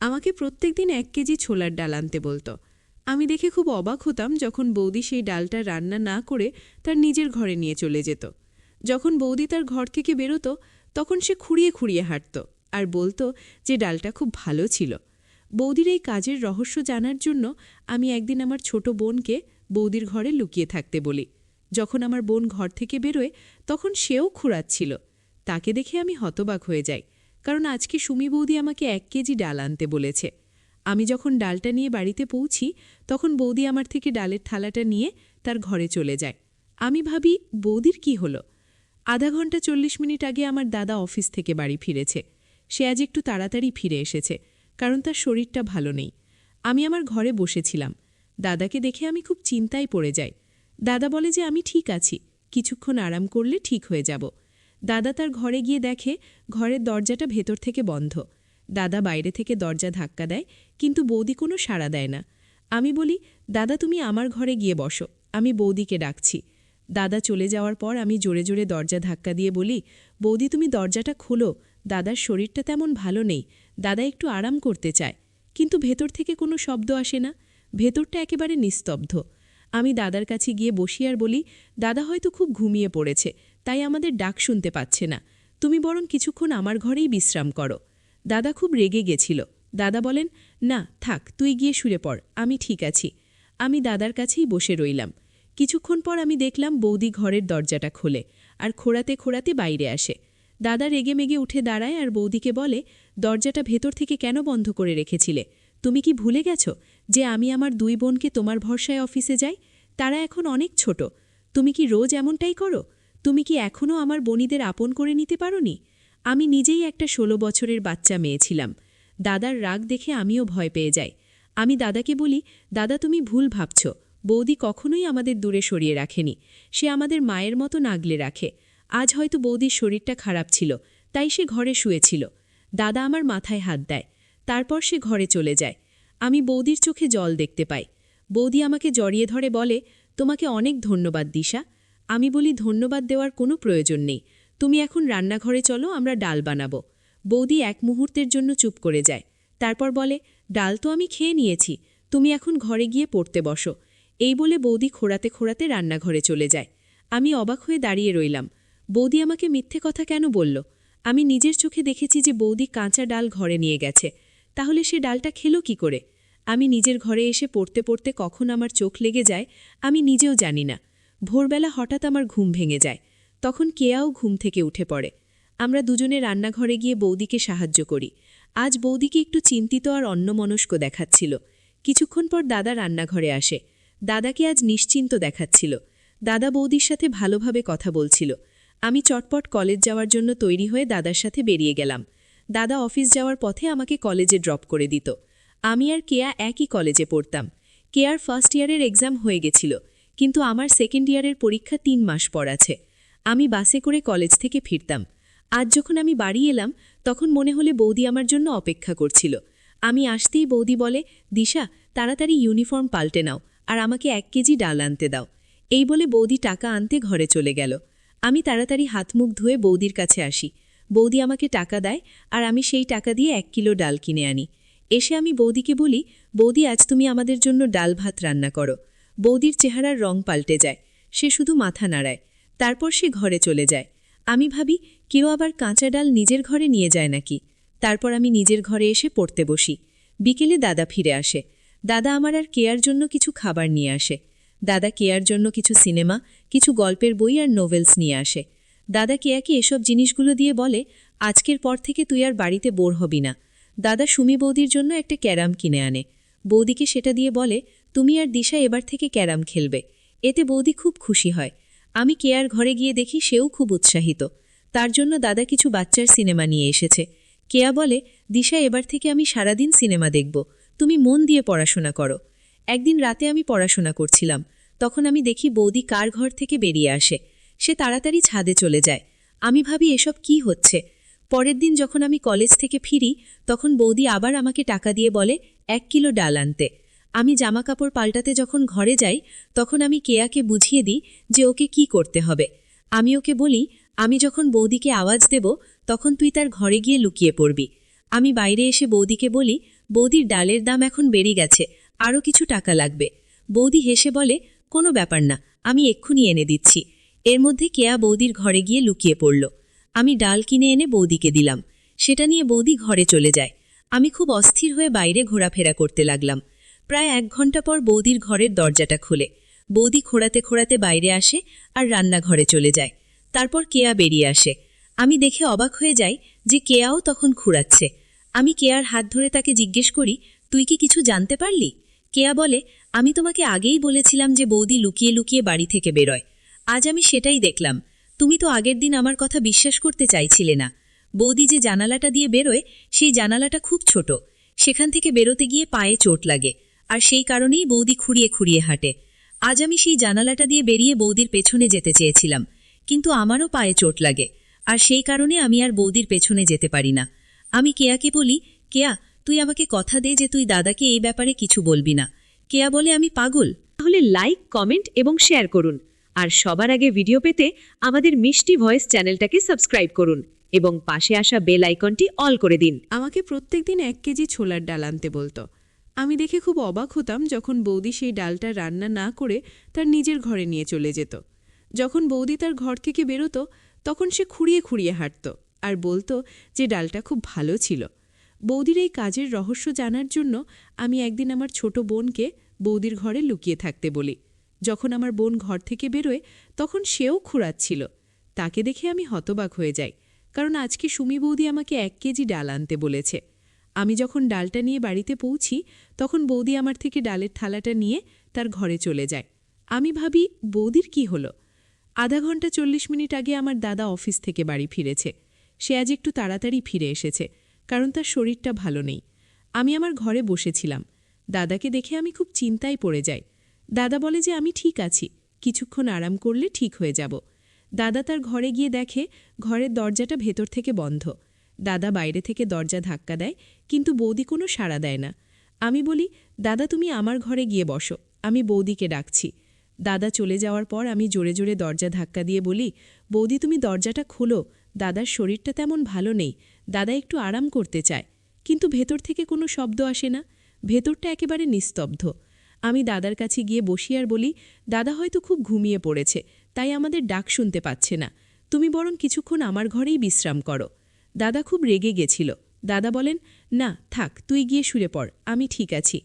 আমাকে প্রত্যেকদিন 1 কেজি ছোলার ডাল আনতে বলতো। আমি দেখে খুব অবাক হতাম যখন বৌদি সেই ডালটা রান্না না করে তার নিজের ঘরে নিয়ে চলে যেত। যখন বৌদি তার ঘর থেকে বেরোত তখন সে খুঁড়িয়ে খুঁড়িয়ে হাঁটত আর বলতো যে ডালটা খুব ভালো ছিল। বৌদির এই কাজের রহস্য জানার জন্য আমি একদিন আমার ছোট বোনকে বৌদির ঘরে লুকিয়ে থাকতে বলি। যখন আমার বোন ঘর থেকে বেরোয় তখন সেও খুঁড়াচ্ছিল। তাকে দেখে আমি হতবাক হয়ে যাই, কারণ আজকে সুমি বৌদি আমাকে 1 কেজি ডাল আনতে বলেছে। আমি যখন ডালটা নিয়ে বাড়িতে পৌঁছি তখন বৌদি আমার থেকে ডালের থালাটা নিয়ে তার ঘরে চলে যায়। আমি ভাবি, বৌদির কি হলো? আধা ঘন্টা 40 মিনিট আগে আমার দাদা অফিস থেকে বাড়ি ফিরেছে। সে আজ একটু তাড়াতাড়ি ফিরে এসেছে, কারণ তার শরীরটা ভালো নেই। আমি আমার ঘরে বসেছিলাম। দাদাকে দেখে আমি খুব চিন্তায় পড়ে যাই। দাদা বলে যে আমি ঠিক আছি, কিছুক্ষণ আরাম করলে ঠিক হয়ে যাব। দাদা তার ঘরে গিয়ে দেখে ঘরের দরজাটা ভেতর থেকে বন্ধ। দাদা বাইরে থেকে দরজা ধাক্কা দেয়, কিন্তু বৌদি কোনো সাড়া দেয় না। আমি বলি, দাদা তুমি আমার ঘরে গিয়ে বসো, আমি বৌদিকে ডাকছি। দাদা চলে যাওয়ার পর আমি জোরে জোরে দরজা ধাক্কা দিয়ে বলি, বৌদি তুমি দরজাটা খোলো, দাদার শরীরটা তেমন ভালো নেই, দাদা একটু আরাম করতে চায়। কিন্তু ভেতর থেকে কোনো শব্দ আসে না, ভেতরটা একেবারে নিস্তব্ধ। আমি দাদার কাছে গিয়ে বসি আর বলি, দাদা হয়তো খুব ঘুমিয়ে পড়েছে, তাই আমাদের ডাক শুনতে পাচ্ছে না, তুমি বরং কিছুক্ষণ আমার ঘরেই বিশ্রাম করো। দাদা খুব রেগে গেছিল। দাদা বলেন, না থাক, তুই গিয়ে শুয়ে পড়, আমি ঠিক আছি। আমি দাদার কাছেই বসে রইলাম। কিছুক্ষণ পর আমি দেখলাম বৌদি ঘরের দরজাটা খোলে আর খোঁড়াতে খোঁড়াতে বাইরে আসে। দাদা রেগেমেগে উঠে দাঁড়ায় আর বৌদিকে বলে, দরজাটা ভেতর থেকে কেন বন্ধ করে রেখেছিলে? তুমি কি ভুলে গেছ যে আমি আমার 2 বোনকে তোমার ভরসায় অফিসে যাই? তারা এখন অনেক ছোট। তুমি কি রোজ এমনটাই করো? তুমি কি এখনও আমার বনিদের আপন করে নিতে পারোনি? আমি নিজেই একটা 16 বছরের বাচ্চা মেয়ে ছিলাম। দাদার রাগ দেখে আমিও ভয় পেয়ে যাই। আমি দাদাকে বলি, দাদা তুমি ভুল ভাবছ, বৌদি কখনোই আমাদের দূরে সরিয়ে রাখেনি, সে আমাদের মায়ের মতো আগলে রাখে। আজ হয়তো বৌদির শরীরটা খারাপ ছিল, তাই সে ঘরে শুয়েছিল। দাদা আমার মাথায় হাত দেয়, তারপর সে ঘরে চলে যায়। আমি বৌদির চোখে জল দেখতে পাই। বৌদি আমাকে জড়িয়ে ধরে বলে, তোমাকে অনেক ধন্যবাদ দিশা। আমি বলি, ধন্যবাদ দেওয়ার কোনো প্রয়োজন নেই, তুমি এখন রান্নাঘরে চলো, আমরা ডাল বানাবো। বৌদি এক মুহূর্তের জন্য চুপ করে যায়, তারপর বলে, ডাল তো আমি খেয়ে নিয়েছি, তুমি এখন ঘরে গিয়ে পড়তে বসো। এই বলে বৌদি খোঁড়াতে খোঁড়াতে রান্নাঘরে চলে যায়। আমি অবাক হয়ে দাঁড়িয়ে রইলাম। বৌদি আমাকে মিথ্যে কথা কেন বলল? আমি নিজের চোখে দেখেছি যে বৌদি কাঁচা ডাল ঘরে নিয়ে গেছে, তাহলে সে ডালটা খেলো কি করে? আমি নিজের ঘরে এসে পড়তে পড়তে কখন আমার চোখ লেগে যায় আমি নিজেও জানি না। ভোরবেলা হঠাৎ আমার ঘুম ভেঙে যায়। তখন কেয়াও ঘুম থেকে উঠে পড়ে। আমরা দুজনে রান্নাঘরে গিয়ে বৌদিকে সাহায্য করি। আজ বৌদিকে একটু চিন্তিত আর অন্যমনস্ক দেখাচ্ছিল। কিছুক্ষণ পর দাদা রান্নাঘরে আসে। দাদাকে আজ নিশ্চিন্ত দেখাচ্ছিল। দাদা বৌদির সাথে ভালোভাবে কথা বলছিল। আমি চটপট কলেজ যাওয়ার জন্য তৈরি হয়ে দাদার সাথে বেরিয়ে গেলাম। দাদা অফিস যাওয়ার পথে আমাকে কলেজে ড্রপ করে দিত। আমি আর কেয়া একই কলেজে পড়তাম। কেয়ার ফার্স্ট ইয়ারের এক্সাম হয়ে গেছিল, কিন্তু আমার সেকেন্ড ইয়ারের পরীক্ষা 3 মাস পর আছে। আমি বাসে করে কলেজ থেকে ফিরতাম। আজ যখন আমি বাড়ি এলাম তখন মনে হলে বৌদি আমার জন্য অপেক্ষা করছিল। আমি আসতেই বৌদি বলে, দিশা তাড়াতাড়ি ইউনিফর্ম পাল্টে নাও আর আমাকে 1 কেজি ডাল আনতে দাও। এই বলে বৌদি টাকা আনতে ঘরে চলে গেল। আমি তাড়াতাড়ি হাত মুখ ধুয়ে বৌদির কাছে আসি। বৌদি আমাকে টাকা দেয় আর আমি সেই টাকা দিয়ে 1 কিলো ডাল কিনে আনি। এসে আমি বৌদিকে বলি, বৌদি আজ তুমি আমাদের জন্য ডাল ভাত রান্না করো। বৌদির চেহারার রং পাল্টে যায়, সে শুধু মাথা নাড়ায়। তারপর সে ঘরে চলে যায়। আমি ভাবি, কেউ আবার কাঁচা ডাল নিজের ঘরে নিয়ে যায় নাকি? তারপর আমি নিজের ঘরে এসে পড়তে বসি। বিকেলে দাদা ফিরে আসে। দাদা আমার আর কেয়ার জন্য কিছু খাবার নিয়ে আসে। দাদা কেয়ার জন্য কিছু সিনেমা, কিছু গল্পের বই আর নোভেলস নিয়ে আসে। দাদা কেয়াকে এসব জিনিসগুলো দিয়ে বলে, আজকের পর থেকে তুই আর বাড়িতে বোর হবি না। দাদা সুমি বৌদির জন্য একটা ক্যারাম কিনে আনে। বৌদিকে সেটা দিয়ে বলে, তুমি আর দিশা এবার থেকে ক্যারাম খেলবে। এতে বৌদি খুব খুশি হয়। আমি কেয়ার ঘরে গিয়ে দেখি সেও খুব উৎসাহিত। তার জন্য দাদা কিছু বাচ্চার সিনেমা নিয়ে এসেছে। কেয়া বলে, দিশা এবার থেকে আমি সারাদিন সিনেমা দেখব, তুমি মন দিয়ে পড়াশোনা করো। একদিন রাতে আমি পড়াশোনা করছিলাম, তখন আমি দেখি বৌদি কার ঘর থেকে বেরিয়ে আসে। সে তাড়াতাড়ি ছাদে চলে যায়। আমি ভাবি, এসব কি হচ্ছে? পরের দিন যখন আমি কলেজ থেকে ফিরি তখন বৌদি আবার আমাকে টাকা দিয়ে বলে 1 কিলো ডাল আনতে। আমি জামাকাপড় পাল্টাতে যখন ঘরে যাই তখন আমি কেয়াকে বুঝিয়ে দিই যে ওকে কি করতে হবে। আমি ওকে বলি, আমি যখন বৌদিকে আওয়াজ দেব তখন তুই তার ঘরে গিয়ে লুকিয়ে পড়বি। আমি বাইরে এসে বৌদিকে বলি, বৌদির ডালের দাম এখন বেড়ে গেছে, আরও কিছু টাকা লাগবে। বৌদি হেসে বলে, কোনো ব্যাপার না, আমি এক্ষুনি এনে দিচ্ছি। এর মধ্যে কেয়া বৌদির ঘরে গিয়ে লুকিয়ে পড়ল। আমি ডাল কিনে এনে বৌদিকে দিলাম। সেটা নিয়ে বৌদি ঘরে চলে যায়। আমি খুব অস্থির হয়ে বাইরে ঘোরাফেরা করতে লাগলাম। প্রায় 1 ঘন্টা পর বৌদির ঘরের দরজাটা খুলে বৌদি খোঁড়াতে খোঁড়াতে বাইরে আসে আর রান্নাঘরে চলে যায়। তারপর কেয়া বেরিয়ে আসে। আমি দেখে অবাক হয়ে যাই যে কেয়াও তখন খুঁড়াচ্ছে। আমি কেয়ার হাত ধরে তাকে জিজ্ঞেস করি, তুই কি কিছু জানতে পারলি? কেয়া বলে, আমি তোমাকে আগেই বলেছিলাম যে বৌদি লুকিয়ে লুকিয়ে বাড়ি থেকে বেরোয়। আজ আমি সেটাই দেখলাম। তুমি তো আগের দিন আমার কথা বিশ্বাস করতে চাইছিলে না। বৌদি যে জানালাটা দিয়ে বেরোয় সেই জানালাটা খুব ছোট। সেখান থেকে বেরোতে গিয়ে পায়ে চোট লাগে, আর সেই কারণেই বৌদি খুঁড়িয়ে খুঁড়িয়ে হাঁটে। আজ আমি সেই জানালাটা দিয়ে বেরিয়ে বৌদির পেছনে যেতে চেয়েছিলাম, কিন্তু আমারও পায়ে চোট লাগে, আর সেই কারণে আমি আর বৌদির পেছনে যেতে পারি না। আমি কেয়াকে বলি, কেয়া, তুই আমাকে কথা দে যে তুই দাদাকে এই ব্যাপারে কিছু বলবি না। কেয়া বলে, আমি পাগল। তাহলে লাইক, কমেন্ট এবং শেয়ার করুন, আর সবার আগে ভিডিও পেতে আমাদের মিষ্টি ভয়েস চ্যানেলটাকে সাবস্ক্রাইব করুন এবং পাশে আসা বেল আইকনটি অল করে দিন। আমাকে প্রত্যেকদিন 1 কেজি ছোলার ডাল আনতে বলতো। আমি দেখে খুব অবাক হতাম যখন বৌদি সেই ডালটা রান্না না করে তার নিজের ঘরে নিয়ে চলে যেত। যখন বৌদি তার ঘর থেকে বেরোতো তখন সে খুঁড়িয়ে খুঁড়িয়ে হাঁটত আর বলতো যে ডালটা খুব ভালো ছিল। বৌদির এই কাজের রহস্য জানার জন্য আমি একদিন আমার ছোট বোনকে বৌদির ঘরে লুকিয়ে থাকতে বলি। যখন আমার বোন ঘর থেকে বেরোয় তখন সেও খুঁড়াচ্ছিল। তাকে দেখে আমি হতবাক হয়ে যাই, কারণ আজকে সুমি বৌদি আমাকে 1 কেজি ডাল আনতে বলেছে। আমি যখন ডালটা নিয়ে বাড়িতে পৌঁছি তখন বৌদি আমার থেকে ডালের থালাটা নিয়ে তার ঘরে চলে যায়। আমি ভাবি, বৌদির কি হলো? আধা ঘন্টা 40 মিনিট আগে আমার দাদা অফিস থেকে বাড়ি ফিরেছে। সে আজ একটু তাড়াতাড়ি ফিরে এসেছে, কারণ তার শরীরটা ভালো নেই। আমি আমার ঘরে বসেছিলাম। দাদাকে দেখে আমি খুব চিন্তায় পড়ে যাই। দাদা বলে যে আমি ঠিক আছি, কিছুক্ষণ আরাম করলে ঠিক হয়ে যাব। দাদা তার ঘরে গিয়ে দেখে ঘরের দরজাটা ভেতর থেকে বন্ধ। দাদা বাইরে থেকে দরজা ধাক্কা দেয়, কিন্তু বৌদি কোনো সাড়া দেয় না। আমি বলি, দাদা তুমি আমার ঘরে গিয়ে বসো, আমি বৌদিকে ডাকছি। দাদা চলে যাওয়ার পর আমি জোরে জোরে দরজা ধাক্কা দিয়ে বলি, বৌদি তুমি দরজাটা খোলো, দাদার শরীরটা তেমন ভালো নেই, দাদা একটু আরাম করতে চায়। কিন্তু ভেতর থেকে কোনো শব্দ আসে না, ভেতরটা একেবারে নিস্তব্ধ। আমি দাদার কাছে গিয়ে বসি আর বলি, দাদা হয়তো খুব ঘুমিয়ে পড়েছে, তাই আমাদের ডাক শুনতে পাচ্ছে না, তুমি বরং কিছুক্ষণ আমার ঘরেই বিশ্রাম করো। দাদা খুব রেগে গেছিল। দাদা বলেন, না থাক, তুই গিয়ে শুয়ে পড়, আমি ঠিক আছি।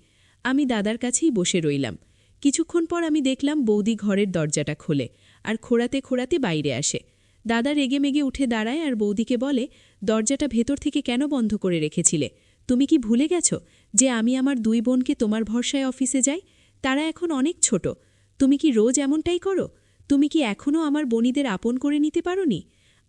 আমি দাদার কাছেই বসে রইলাম। কিছুক্ষণ পর আমি দেখলাম বৌদি ঘরের দরজাটা খোলে আর খোঁড়াতে খোঁড়াতে বাইরে আসে। দাদা রেগেমেগে উঠে দাঁড়ায় আর বৌদিকে বলে, দরজাটা ভেতর থেকে কেন বন্ধ করে রেখেছিলে? তুমি কি ভুলে গেছ যে আমি আমার 2 বোনকে তোমার ভরসায় অফিসে যাই? তারা এখন অনেক ছোট। তুমি কি রোজ এমনটাই করো? তুমি কি এখনও আমার বোনিদের আপন করে নিতে পারোনি?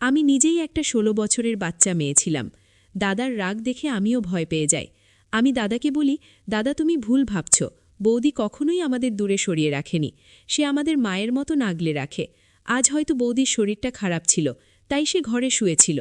আমি নিজেই একটা 16 বছরের বাচ্চা মেয়ে ছিলাম। দাদার রাগ দেখে আমিও ভয় পেয়ে যাই। আমি দাদাকে বলি, দাদা তুমি ভুল ভাবছ, বৌদি কখনোই আমাদের দূরে সরিয়ে রাখেনি, সে আমাদের মায়ের মতো আগলে রাখে। আজ হয়তো বৌদির শরীরটা খারাপ ছিল, তাই সে ঘরে শুয়েছিল।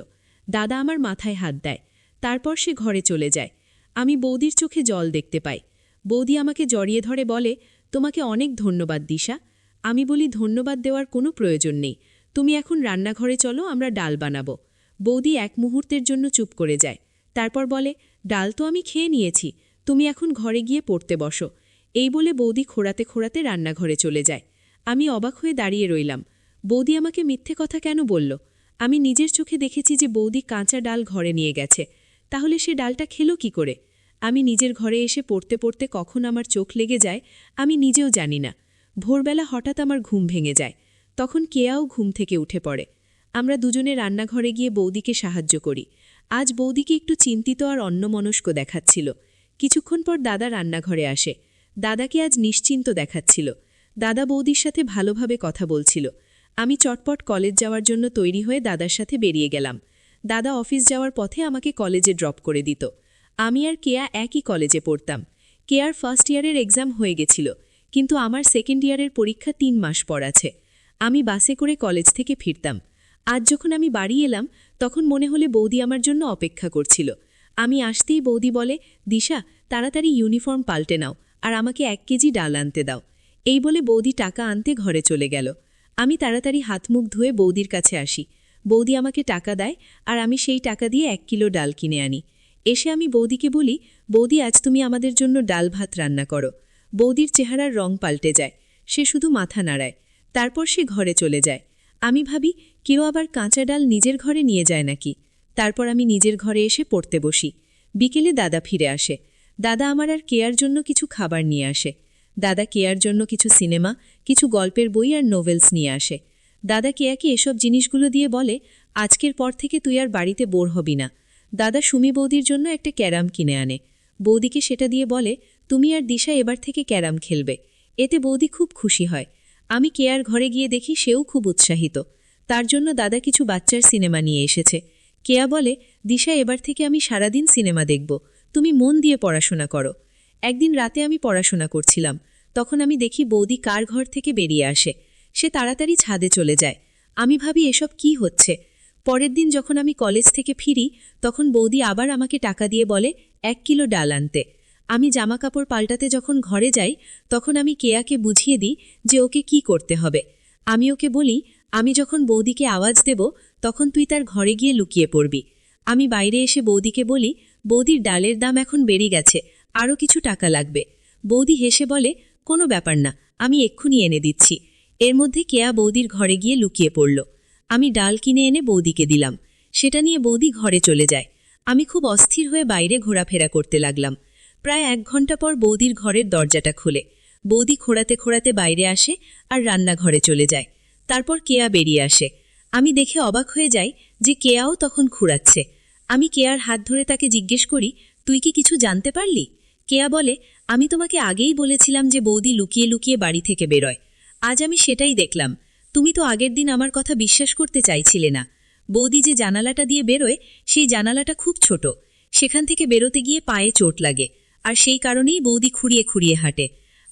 দাদা আমার মাথায় হাত দেয়, তারপর সে ঘরে চলে যায়। আমি বৌদির চোখে জল দেখতে পাই। বৌদি আমাকে জড়িয়ে ধরে বলে, তোমাকে অনেক ধন্যবাদ দিশা। আমি বলি, ধন্যবাদ দেওয়ার কোনো প্রয়োজন নেই, তুমি এখন রান্নাঘরে চলো, আমরা ডাল বানাবো। বৌদি এক মুহূর্তের জন্য চুপ করে যায়, তারপর বলে, ডাল তো আমি খেয়ে নিয়েছি, তুমি এখন ঘরে গিয়ে পড়তে বসো। এই বলে বৌদি খোঁড়াতে খোঁড়াতে রান্নাঘরে চলে যায়। আমি অবাক হয়ে দাঁড়িয়ে রইলাম। বৌদি আমাকে মিথ্যে কথা কেন বলল? আমি নিজের চোখে দেখেছি যে বৌদি কাঁচা ডাল ঘরে নিয়ে গেছে, তাহলে সে ডালটা খেলো কি করে? আমি নিজের ঘরে এসে পড়তে পড়তে কখন আমার চোখ লেগে যায় আমি নিজেও জানি না। ভোরবেলা হঠাৎ আমার ঘুম ভেঙে যায়। তখন কেয়াও ঘুম থেকে উঠে পড়ে। আমরা দুজনে রান্নাঘরে গিয়ে বৌদিকে সাহায্য করি। আজ বৌদিকে একটু চিন্তিত আর অন্যমনস্ক দেখাচ্ছিল। কিছুক্ষণ পর দাদা রান্নাঘরে আসে। দাদাকে আজ নিশ্চিন্ত দেখাচ্ছিল। দাদা বৌদির সাথে ভালোভাবে কথা বলছিল। আমি চটপট কলেজ যাওয়ার জন্য তৈরি হয়ে দাদার সাথে বেরিয়ে গেলাম। দাদা অফিস যাওয়ার পথে আমাকে কলেজে ড্রপ করে দিত। আমি আর কেয়া একই কলেজে পড়তাম। কেয়ার ফার্স্ট ইয়ারের এক্সাম হয়ে গেছিল, কিন্তু আমার সেকেন্ড ইয়ারের পরীক্ষা 3 মাস পর আছে। আমি বাসে করে কলেজ থেকে ফিরতাম। আজ যখন আমি বাড়ি এলাম তখন মনে হলে বৌদি আমার জন্য অপেক্ষা করছিল। আমি আসতেই বৌদি বলে, দিশা তাড়াতাড়ি ইউনিফর্ম পাল্টে নাও আর আমাকে 1 কেজি ডাল আনতে দাও। এই বলে বৌদি টাকা আনতে ঘরে চলে গেল। আমি তাড়াতাড়ি হাত মুখ ধুয়ে বৌদির কাছে আসি। বৌদি আমাকে টাকা দেয় আর আমি সেই টাকা দিয়ে 1 কিলো ডাল কিনে আনি। এসে আমি বৌদিকে বলি, বৌদি আজ তুমি আমাদের জন্য ডাল ভাত রান্না করো। বৌদির চেহারার রং পাল্টে যায়, সে শুধু মাথা নাড়ায়, তারপর সে ঘরে চলে যায়। আমি ভাবি কেউ আবার কাঁচা ডাল নিজের ঘরে নিয়ে যায় নাকি। তারপর আমি নিজের ঘরে এসে পড়তে বসি। বিকেলে দাদা ফিরে আসে। দাদা আমার আর কেয়ার জন্য কিছু খাবার নিয়ে আসে। দাদা কেয়ার জন্য কিছু সিনেমা, কিছু গল্পের বই আর নোভেলস নিয়ে আসে। দাদা কেয়াকে এসব জিনিসগুলো দিয়ে বলে, আজকের পর থেকে তুই আর বাড়িতে বোর হবি না। দাদা সুমি বৌদির জন্য একটা ক্যারাম কিনে আনে। বৌদিকে সেটা দিয়ে বলে, তুমি আর দিশা এবার থেকে ক্যারাম খেলবে। এতে বৌদি খুব খুশি হয়। আমি কেয়ার ঘরে গিয়ে দেখি সেও খুব উৎসাহিত। তার জন্য দাদা কিছু বাচ্চার সিনেমা নিয়ে এসেছে। কেয়া বলে, দিশা এবার থেকে আমি সারাদিন সিনেমা দেখব, তুমি মন দিয়ে পড়াশোনা করো। একদিন রাতে আমি পড়াশোনা করছিলাম, তখন আমি দেখি বৌদি কার ঘর থেকে বেরিয়ে আসে। সে তাড়াতাড়ি ছাদে চলে যায়। আমি ভাবি এসব কি হচ্ছে। পরের দিন যখন আমি কলেজ থেকে ফিরি, তখন বৌদি আবার আমাকে টাকা দিয়ে বলে 1 কিলো ডাল আনতে। আমি জামাকাপড় পাল্টাতে যখন ঘরে যাই, তখন আমি কেয়াকে বুঝিয়ে দিই যে ওকে কি করতে হবে। আমি ওকে বলি, আমি যখন বৌদিকে আওয়াজ দেব তখন তুই তার ঘরে গিয়ে লুকিয়ে পড়বি। আমি বাইরে এসে বৌদিকে বলি, বৌদির ডালের দাম এখন বেড়ে গেছে, আরও কিছু টাকা লাগবে। বৌদি হেসে বলে, কোনো ব্যাপার না, আমি এক্ষুনি এনে দিচ্ছি। এর মধ্যে কেয়া বৌদির ঘরে গিয়ে লুকিয়ে পড়ল। আমি ডাল কিনে এনে বৌদিকে দিলাম। সেটা নিয়ে বৌদি ঘরে চলে যায়। আমি খুব অস্থির হয়ে বাইরে ঘোরাফেরা করতে লাগলাম। প্রায় 1 ঘন্টা পর বৌদির ঘরের দরজাটা খুলে। বৌদি খোঁড়াতে খোঁড়াতে বাইরে আসে আর রান্নাঘরে চলে যায়। তারপর কেয়া বেরিয়ে আসে। আমি দেখে অবাক হয়ে যাই যে কেয়াও তখন খুঁড়াচ্ছে। আমি কেয়ার হাত ধরে তাকে জিজ্ঞেস করি, তুই কি কিছু জানতে পারলি? কেয়া বলে, আমি তোমাকে আগেই বলেছিলাম যে বৌদি লুকিয়ে লুকিয়ে বাড়ি থেকে বেরোয়। আজ আমি সেটাই দেখলাম। তুমি তো আগের দিন আমার কথা বিশ্বাস করতে চাইছিলে না। বৌদি যে জানালাটা দিয়ে বেরোয়, সেই জানালাটা খুব ছোট। সেখান থেকে বেরোতে গিয়ে পায়ে চোট লাগে, আর সেই কারণেই বৌদি খুঁড়িয়ে খুঁড়িয়ে হাঁটে।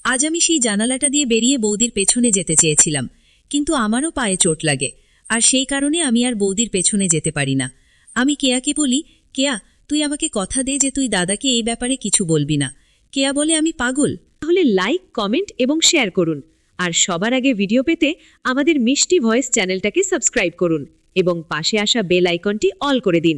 আজ আমি সেই জানালাটা দিয়ে বেরিয়ে বৌদির পেছনে যেতে চেয়েছিলাম, কিন্তু আমারও পায়ে চোট লাগে, আর সেই কারণে আমি আর বৌদির পেছনে যেতে পারি না। আমি কেয়াকে বলি, কেয়া, তুই আমাকে কথা দে যে তুই দাদাকে এই ব্যাপারে কিছু বলবি না। কেয়া বলে, আমি পাগল। তাহলে লাইক, কমেন্ট এবং শেয়ার করুন। আর সবার আগে ভিডিও পেতে আমাদের মিষ্টি ভয়েস চ্যানেলটাকে সাবস্ক্রাইব করুন এবং পাশে আসা বেল আইকনটি অল করে দিন।